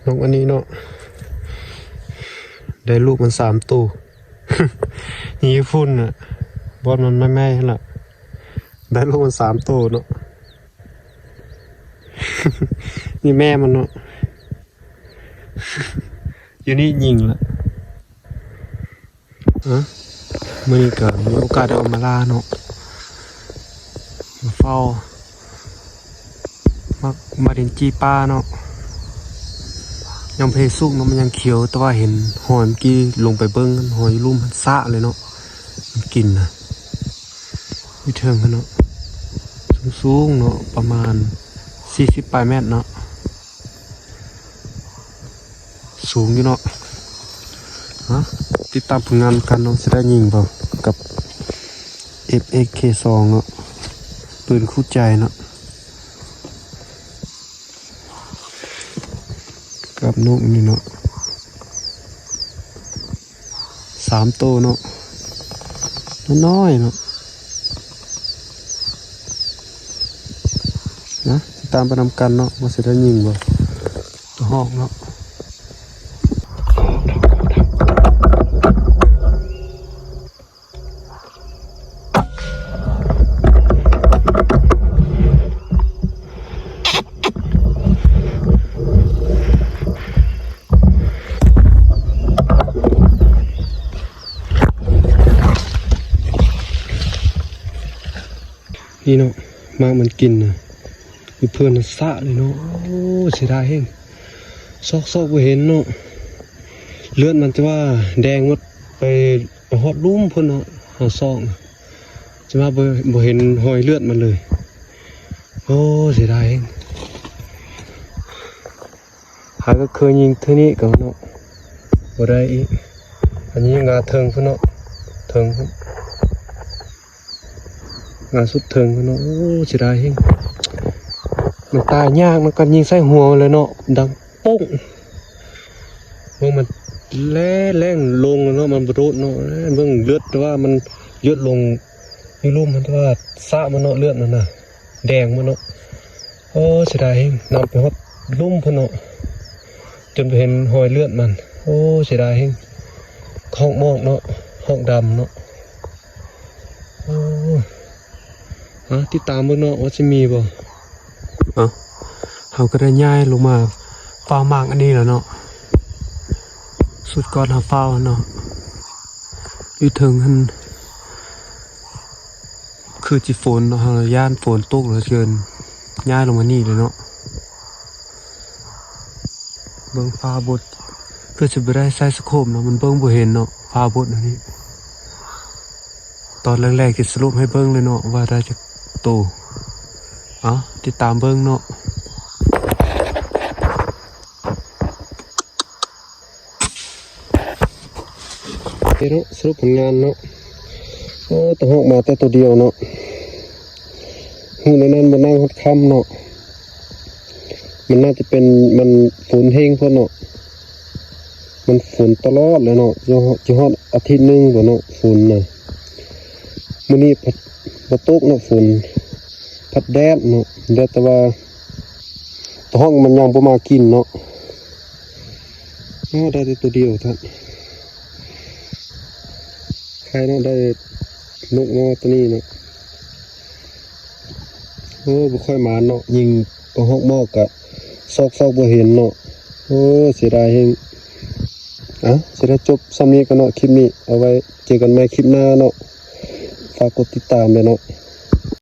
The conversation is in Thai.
นกอันนี้เนาะได้ลูกมัน3 ตัว นี่ฝุ่นอ่ะบอลมันไม่หรอกได้ลูกมัน3 ตัวเนาะ นี่แม่มันเนาะ อยู่นี่ยิงละมื่อนี้ก็มีโอกาสได้ออกมาล่าเนาะมาเฝ้ามาเดินจีป้าเนาะยังเพสุกเนาะมันยังเขียวแต่ว่าเห็นหอยเมื่อกี้ลงไปเบิ้งหอยลุ่มมันซะเลยเนาะมันกินนะวิเทิงกันเนาะสูงเนาะประมาณ40 ปลายเมตรเนาะสูงอยู่เนาะติดตามผลงานกันเนาะจะได้ยิงเปล่ากับ FAK2 เนาะปืนคู่ใจเนาะกับนกนี่เนาะ3 ตัวเนาะน้อยเนาะนะติดตามไปนำกันเนาะว่าจะได้ยิงเปล่าตัวหอกเนาะนี่เนาะมามันกินนะมีเพื่อนสะเลยเนาะโอ้เสียดายเฮงซอกไปเห็นเนาะเลือดมันจะว่าแดงหมดไปหอดลุ่มเพื่อนเนาะหอดซอกจะมาบ่เห็นหอยเลือดมันเลยโอ้เสียดายเฮงหาก็เคยยิงเท่านี้กับเนาะบ่ได้อีกอันนี้งาเทิงเพื่อนเนาะเทิงเพื่อนงานสุดเทิงเนาะโอ้เสียดายเฮงมันตายยากมันกันยิงใส่หัวเลยเนาะดังปุ้งมันแรงลงเนาะมันบรุษเนาะเบิ่งเลือดแต่ว่ามันเลือดลงไม่รู้มันว่าสะมันเนาะเลือดมันน่ะแดงมันเนาะโอ้เสียดายเฮงนำไปฮอดลุ่มพเนาะจนไปเห็นหอยเลือดมันโอ้เสียดายเฮงห้องมอกเนาะห้องดำเนาะโอ้ติดตามเบิ่งเนาะว่าจะมีบ่เขาก็ได้ย้ายลงมาเฝ้ามากอันนี้แล้วเนาะสุดก่อนเขาเฝ้าเนาะอยู่ถึงหันคือจิฝนเนาะย่านฝนตกเหลือเกินย้ายลงมานี่เลยเนาะเบิ่งฟ้าบดเพื่อจะไปได้ใส่สโคปเนาะมันเบิ่งบ่เห็นเนาะฟ้าบดอันนี้ตอนแรกๆจะสรุปให้เบิ่งเลยเนาะว่าได้จะโตติดตามเบิ่งเนาะเนาะสรุปผลงานเนาะตัวหอกมาแต่ตัวเดียวเนาะหูในนั้นมันนั่งหดค่ำเนาะมันน่าจะเป็นมันฝนเฮงเพราะเนาะมันฝนตลอดเลยเนาะจะฮอดอาทิตย์นึงบ่เนาะฝนน่ะมื้อนี้บ่ตกเนาะฝนพัดแดดเนาะแดดแต่ว่าตัวห้องมันยังบ่มากินเนาะได้แต่ตัวเดียวท่านใครเนาะได้นกเนาะตัวนี้เนาะบ่ค่อยมาเนาะยิงตัวห้องมอกกะซอกบ่เห็นเนาะเสียดายเฮงจะได้จบซ้ำนี้กันเนาะคลิปนี้เอาไว้เจอกันใหม่คลิปหน้าเนาะฝากกดติดตามเลยเนาะ